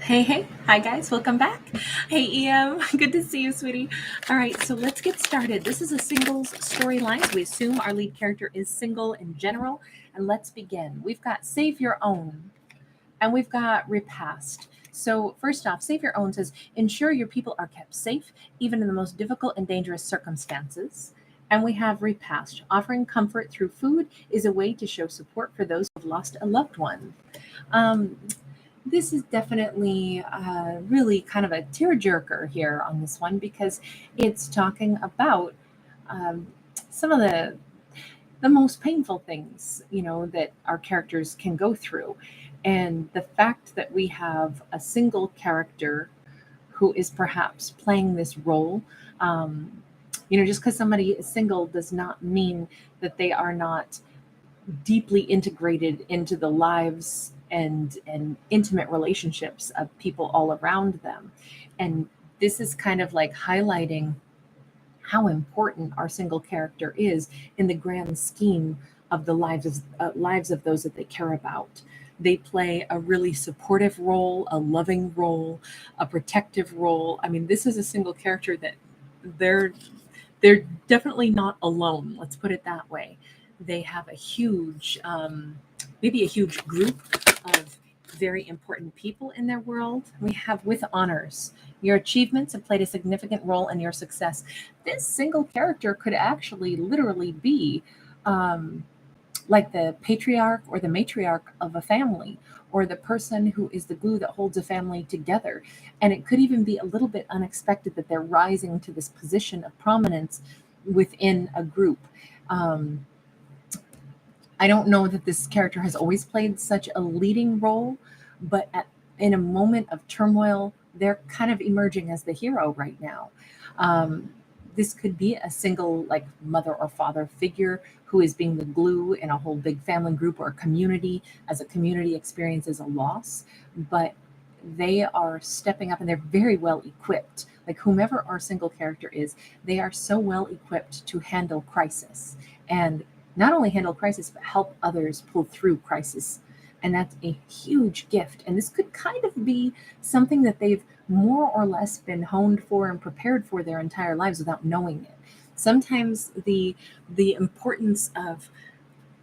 Hey, hi guys, welcome back. Hey, EM, good to see you, sweetie. All right, so let's get started. This is a singles storyline. So we assume our lead character is single in general, and let's begin. We've got Save Your Own, and we've got Repast. So, first off, Save Your Own says ensure your people are kept safe, even in the most difficult and dangerous circumstances. And we have Repast. Offering comfort through food is a way to show support for those who have lost a loved one. Um, this is definitely really kind of a tearjerker here on this one because it's talking about um, some of the most painful things that our characters can go through, and the fact that we have a single character who is perhaps playing this role. Just because somebody is single does not mean that they are not deeply integrated into the lives and intimate relationships of people all around them. And this is kind of like highlighting how important our single character is in the grand scheme of the lives of those that they care about. They play a really supportive role, a loving role, a protective role. I mean, this is a single character that they're they're definitely not alone. Let's put it that way. They have a huge, maybe a huge group of very important people in their world. We have with honors. Your achievements have played a significant role in your success. This single character could actually literally be um, like the patriarch or the matriarch of a family, or the person who is the glue that holds a family together. And it could even be a little bit unexpected that they're rising to this position of prominence within a group. Um, I don't know that this character has always played such a leading role, but in a moment of turmoil, they're kind of emerging as the hero right now. Um, this could be a single, like, mother or father figure who is being the glue in a whole big family group or community as a community experiences a loss. But they are stepping up and they're very well equipped. Like, whomever our single character is, they are so well equipped to handle crisis. And not only handle crisis, but help others pull through crisis. And that's a huge gift. And this could kind of be something that they've more or less been honed for and prepared for their entire lives without knowing it. Sometimes the importance of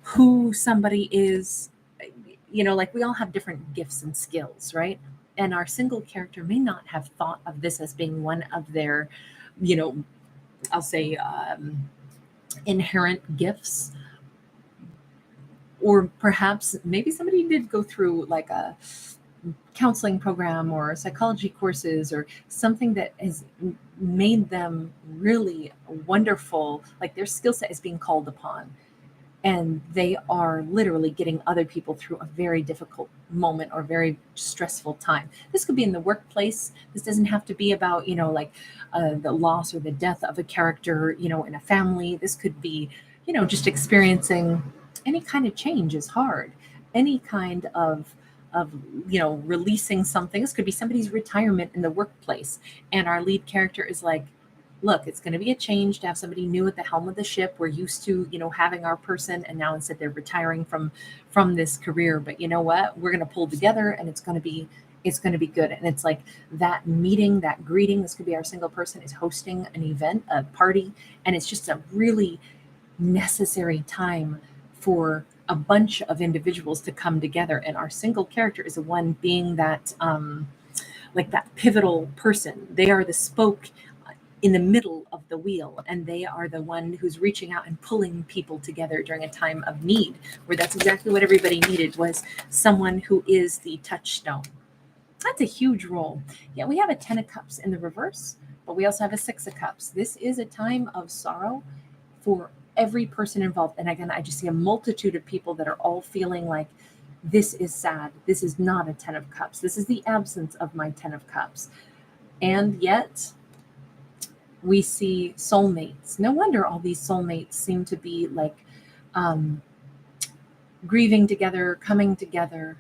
who somebody is, like, we all have different gifts and skills, right? And our single character may not have thought of this as being one of their, you know, I'll say, inherent gifts, or perhaps maybe somebody did go through like a counseling program or psychology courses or something that has made them really wonderful, like their skill set is being called upon, and they are literally getting other people through a very difficult moment or very stressful time. This could be in the workplace. This doesn't have to be about, like, the loss or the death of a character, in a family. This could be, just experiencing any kind of change is hard. Any kind of releasing something. This could be somebody's retirement in the workplace, and our lead character is like, look, it's going to be a change to have somebody new at the helm of the ship. We're used to, having our person, and now instead they're retiring from this career. But you know what? We're going to pull together, and it's going to be good. And it's like that meeting, that greeting. This could be our single person is hosting an event, a party, and it's just a really necessary time for a bunch of individuals to come together. And our single character is the one being that, like, that pivotal person. They are the spoke in the middle of the wheel, and they are the one who's reaching out and pulling people together during a time of need, where that's exactly what everybody needed, was someone who is the touchstone. That's a huge role. Yeah, we have a 10 of cups in the reverse, but we also have a 6 of cups. This is a time of sorrow for every person involved. And again, I just see a multitude of people that are all feeling like, this is sad. This is not a 10 of cups. This is the absence of my 10 of cups. And yet we see soulmates. No wonder all these soulmates seem to be like, um, grieving together, coming together,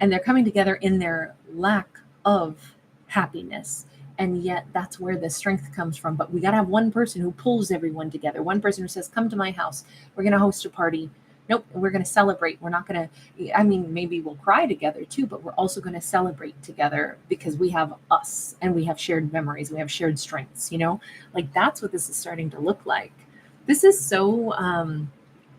and they're coming together in their lack of happiness. And yet that's where the strength comes from. But we got to have one person who pulls everyone together, one person who says, come to my house, we're going to host a party, Nope, we're going to celebrate. We're not going to, I mean, maybe we'll cry together too, but we're also going to celebrate together because we have us and we have shared memories. We have shared strengths, you know? Like that's what this is starting to look like. This is so,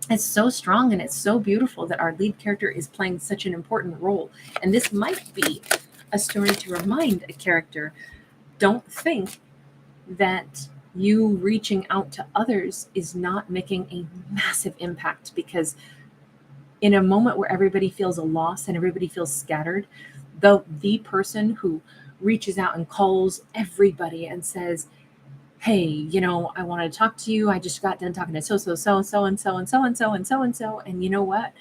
it's so strong and it's so beautiful that our lead character is playing such an important role. And this might be a story to remind a character, don't think that you reaching out to others is not making a massive impact, because in a moment where everybody feels a loss and everybody feels scattered, the person who reaches out and calls everybody and says, hey, you know, I want to talk to you. I just got done talking to so and so and so and so and so and so. And you know what?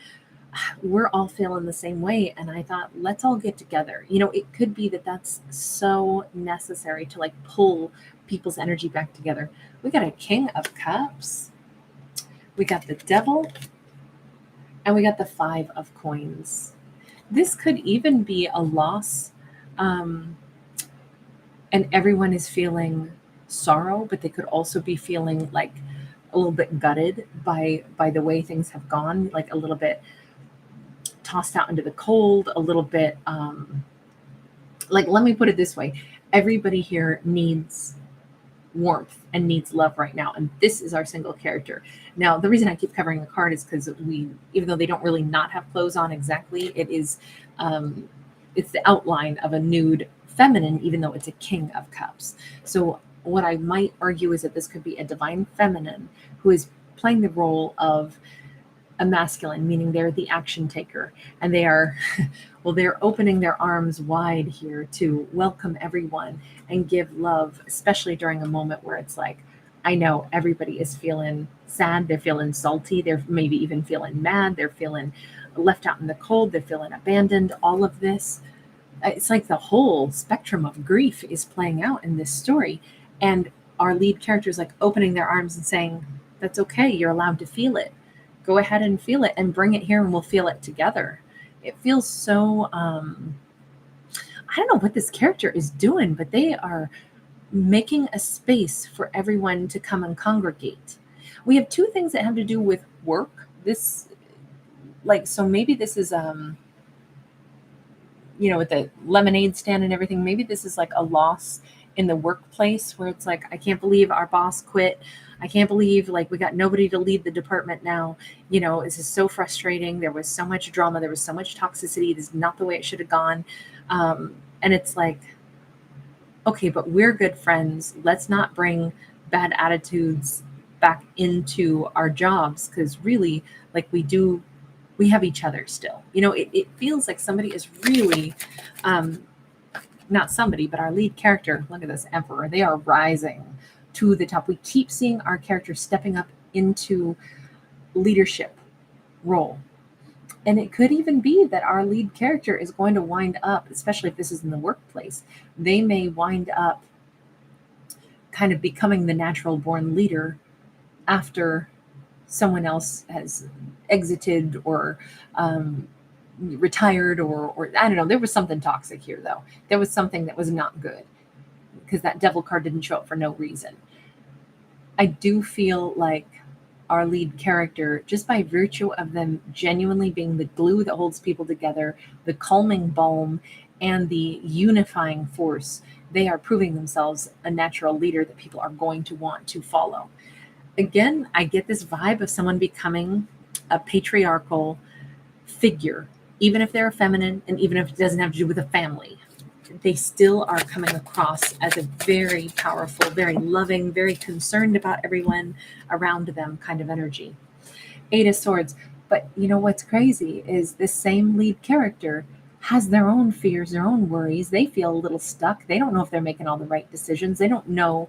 We're all feeling the same way. And I thought, let's all get together. You know, it could be that that's so necessary to like pull people's energy back together. We got a King of Cups. We got the Devil. And we got the Five of Coins. This could even be a loss. Um, and everyone is feeling sorrow, but they could also be feeling like a little bit gutted by the way things have gone, like a little bit tossed out into the cold, a little bit like, let me put it this way, everybody here needs warmth and needs love right now, and this is our single character. Now the reason I keep covering the card is because we, even though they don't really not have clothes on exactly, it is it's the outline of a nude feminine, even though it's a King of Cups. So what I might argue is that this could be a divine feminine who is playing the role of a masculine, meaning they're the action taker, and they are, well, they're opening their arms wide here to welcome everyone and give love, especially during a moment where it's like, I know everybody is feeling sad, they're feeling salty, they're maybe even feeling mad, they're feeling left out in the cold, they're feeling abandoned, all of this. It's like the whole spectrum of grief is playing out in this story. And our lead character is like opening their arms and saying, that's okay, you're allowed to feel it. Go ahead and feel it and bring it here and we'll feel it together. It feels so, I don't know what this character is doing, but they are making a space for everyone to come and congregate. We have two things that have to do with work. This, like, so maybe this is, you know, with the lemonade stand and everything, maybe this is like a loss in the workplace where it's like, I can't believe our boss quit. I can't believe like we got nobody to lead the department now. You know, this is so frustrating. There was so much drama. There was so much toxicity. This is not the way it should have gone. And it's like, okay, but we're good friends. Let's not bring bad attitudes back into our jobs, because really, like, we have each other still. You know, it feels like somebody is really, not somebody, but our lead character, look at this Emperor, they are rising to the top. We keep seeing our characters stepping up into leadership role. And it could even be that our lead character is going to wind up, especially if this is in the workplace, they may wind up kind of becoming the natural born leader after someone else has exited or retired, or I don't know. There was something toxic here, though. There was something that was not good, because that devil card didn't show up for no reason. I do feel like our lead character, just by virtue of them genuinely being the glue that holds people together, the calming balm, and the unifying force, they are proving themselves a natural leader that people are going to want to follow. Again, I get this vibe of someone becoming a patriarchal figure, even if they're feminine and even if it doesn't have to do with a family. They still are coming across as a very powerful, very loving, very concerned about everyone around them kind of energy. Eight of Swords. But you know what's crazy is this same lead character has their own fears, their own worries. They feel a little stuck. They don't know if they're making all the right decisions. They don't know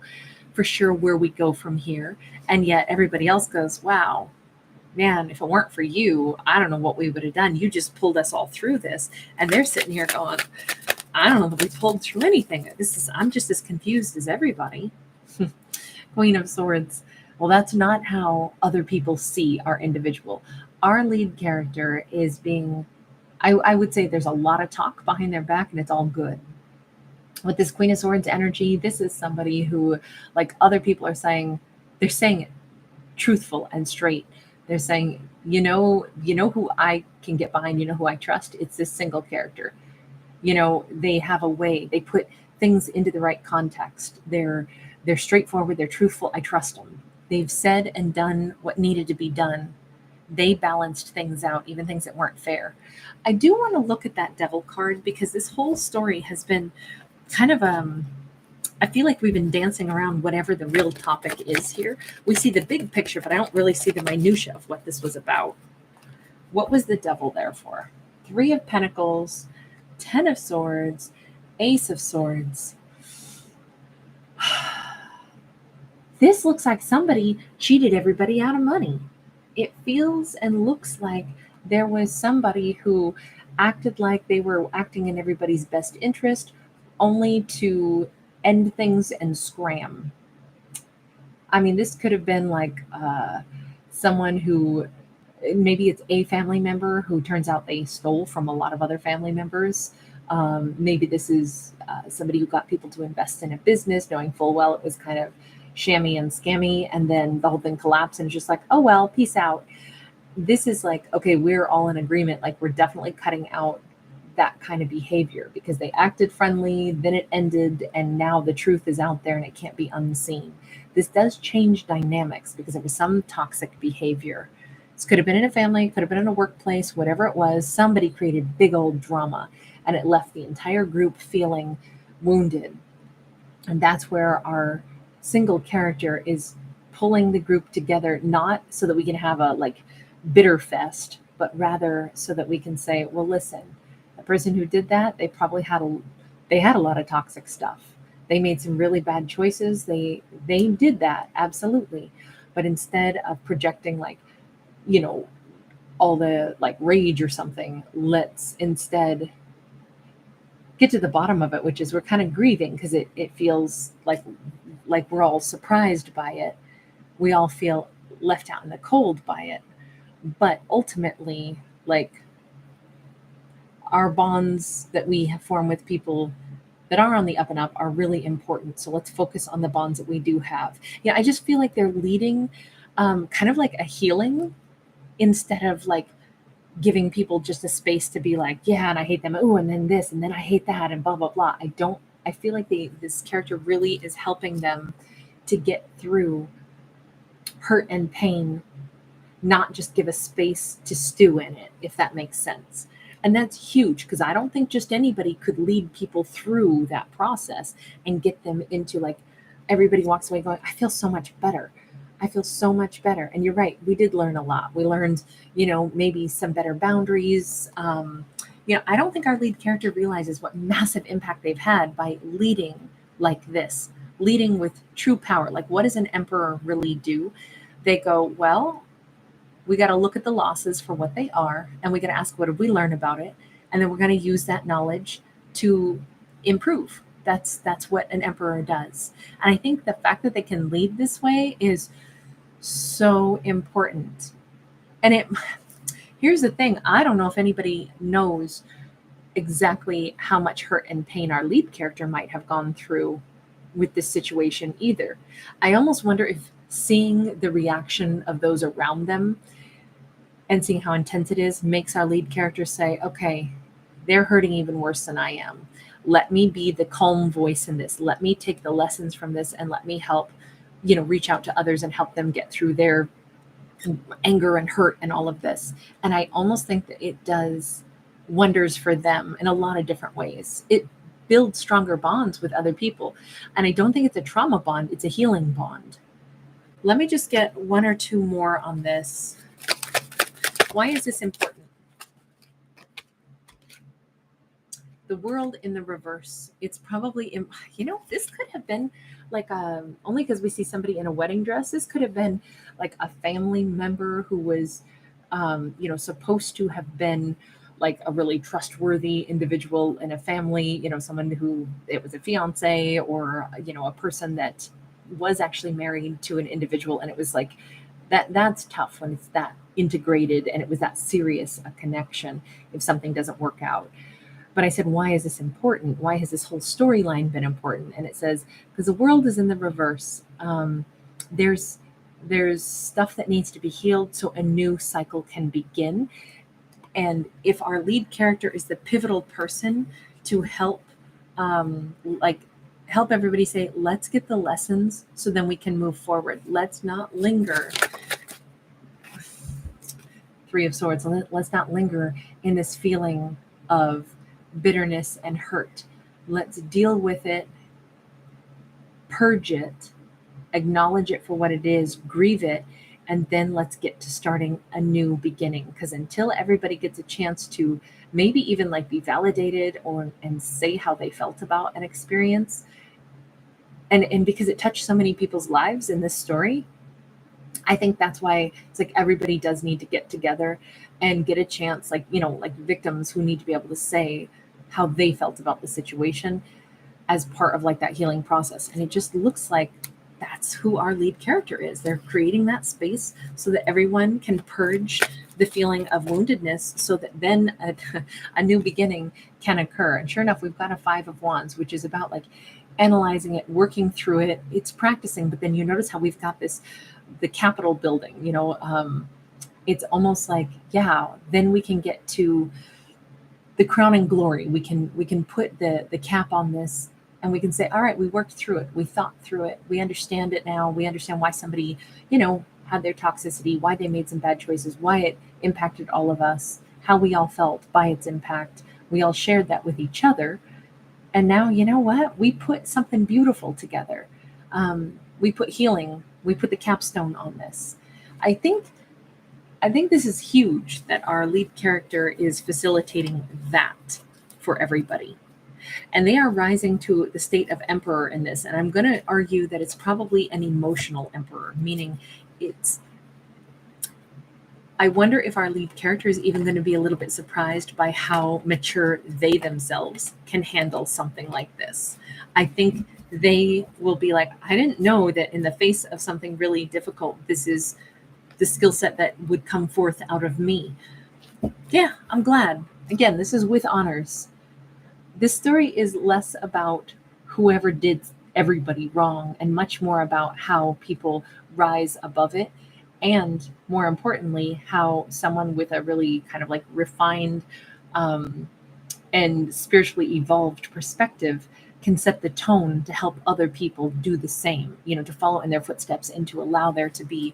for sure where we go from here. And yet everybody else goes, wow, man, if it weren't for you, I don't know what we would have done. You just pulled us all through this. And they're sitting here going, I don't know that we pulled through anything. I'm just as confused as everybody. Queen of Swords. Well, that's not how other people see our individual. Our lead character is being, I would say there's a lot of talk behind their back and it's all good. With this Queen of Swords energy, this is somebody who, like other people are saying, they're saying it truthful and straight. They're saying, you know who I can get behind, you know who I trust? It's this single character. They have a way, they put things into the right context. They're straightforward, they're truthful. I trust them. They've said and done what needed to be done. They balanced things out, even things that weren't fair. I do want to look at that devil card because this whole story has been kind of I feel like we've been dancing around whatever the real topic is here. We see the big picture, but I don't really see the minutia of what this was about. What was the devil there for? Three of Pentacles, Ten of Swords, Ace of Swords. This looks like somebody cheated everybody out of money. It feels and looks like there was somebody who acted like they were acting in everybody's best interest, only to end things and scram. I mean, this could have been like someone who, maybe it's a family member who turns out they stole from a lot of other family members. Maybe this is somebody who got people to invest in a business, knowing full well it was kind of shammy and scammy, and then the whole thing collapsed and it's just like, oh well, peace out. This is like, okay, we're all in agreement, like we're definitely cutting out that kind of behavior because they acted friendly, then it ended, and now the truth is out there and it can't be unseen. This does change dynamics because it was some toxic behavior. This could have been in a family, could have been in a workplace, whatever it was. Somebody created big old drama and it left the entire group feeling wounded. And that's where our single character is pulling the group together, not so that we can have a like bitter fest, but rather so that we can say, well, listen, the person who did that, they had a lot of toxic stuff. They made some really bad choices. They did that, absolutely. But instead of projecting like, you know, all the like rage or something, let's instead get to the bottom of it, which is we're kind of grieving because it feels like we're all surprised by it. We all feel left out in the cold by it. But ultimately, like, our bonds that we have formed with people that are on the up and up are really important. So let's focus on the bonds that we do have. Yeah, I just feel like they're leading kind of like a healing instead of like giving people just a space to be like, yeah, and I hate them. Oh, and then this, and then I hate that, and blah, blah, blah. I feel like this character really is helping them to get through hurt and pain, not just give a space to stew in it, if that makes sense. And that's huge because I don't think just anybody could lead people through that process and get them into like, everybody walks away going, I feel so much better. I feel so much better. And you're right, we did learn a lot. We learned, maybe some better boundaries. I don't think our lead character realizes what massive impact they've had by leading like this, leading with true power. Like, what does an emperor really do? They go, well, we got to look at the losses for what they are, and we got to ask, what did we learn about it? And then we're going to use that knowledge to improve. That's what an emperor does. And I think the fact that they can lead this way is so important. And here's the thing, I don't know if anybody knows exactly how much hurt and pain our lead character might have gone through with this situation either. I almost wonder if seeing the reaction of those around them and seeing how intense it is makes our lead character say, okay, they're hurting even worse than I am. Let me be the calm voice in this. Let me take the lessons from this and let me help, reach out to others and help them get through their anger and hurt and all of this. And I almost think that it does wonders for them in a lot of different ways. It builds stronger bonds with other people. And I don't think it's a trauma bond, it's a healing bond. Let me just get one or two more on this. Why is this important? The world in the reverse. It's probably, this could have been like, only because we see somebody in a wedding dress, this could have been like a family member who was, supposed to have been like a really trustworthy individual in a family, someone who it was a fiance or, a person that was actually married to an individual. And it was like, that's tough when it's that integrated and it was that serious a connection if something doesn't work out. But I said, why is this important? Why has this whole storyline been important? And it says, because the world is in the reverse. There's There's stuff that needs to be healed so a new cycle can begin. And if our lead character is the pivotal person to help, like, help everybody say, let's get the lessons so then we can move forward. Let's not linger. Three of Swords. Let's not linger in this feeling of bitterness and hurt. Let's deal with it, purge it, acknowledge it for what it is, grieve it, and then let's get to starting a new beginning. Because until everybody gets a chance to maybe even like be validated or and say how they felt about an experience, and because it touched so many people's lives in this story, I think that's why it's like everybody does need to get together and get a chance, like, like victims who need to be able to say how they felt about the situation as part of like that healing process. And it just looks like that's who our lead character is. They're creating that space so that everyone can purge the feeling of woundedness so that then a new beginning can occur. And sure enough, we've got a 5 of Wands, which is about like analyzing it, working through it. It's practicing, but then you notice how we've got the Capitol building, it's almost like, yeah, then we can get to the crowning glory. We can put the cap on this, and we can say, all right, we worked through it. We thought through it. We understand it now. We understand why somebody, had their toxicity, why they made some bad choices, why it impacted all of us, how we all felt by its impact. We all shared that with each other. And now, you know what? We put something beautiful together. We put healing. We put the capstone on this. I think this is huge that our lead character is facilitating that for everybody. And they are rising to the state of emperor in this. And I'm going to argue that it's probably an emotional emperor, meaning I wonder if our lead character is even going to be a little bit surprised by how mature they themselves can handle something like this. I think they will be like, I didn't know that in the face of something really difficult, this is the skill set that would come forth out of me. Yeah, I'm glad. Again, this is with honors. This story is less about whoever did everybody wrong and much more about how people rise above it. And more importantly, how someone with a really kind of like refined and spiritually evolved perspective can set the tone to help other people do the same, to follow in their footsteps and to allow there to be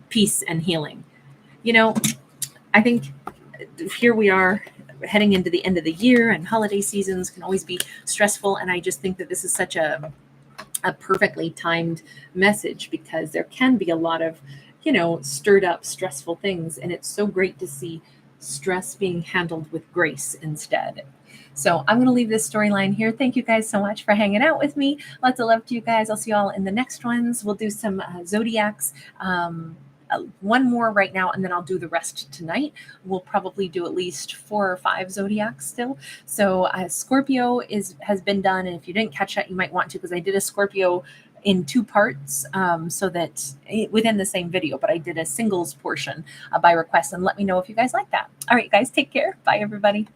peace and healing. I think here we are heading into the end of the year, and holiday seasons can always be stressful. And I just think that this is such a perfectly timed message, because there can be a lot of, stirred up, stressful things. And it's so great to see stress being handled with grace instead. So I'm going to leave this storyline here. Thank you guys so much for hanging out with me. Lots of love to you guys. I'll see you all in the next ones. We'll do some zodiacs. One more right now, and then I'll do the rest tonight. We'll probably do at least 4 or 5 zodiacs still. So Scorpio has been done, and if you didn't catch that, you might want to, because I did a Scorpio in 2 parts, so that within the same video, but I did a singles portion by request. And let me know if you guys like that. All right, guys, take care. Bye, everybody.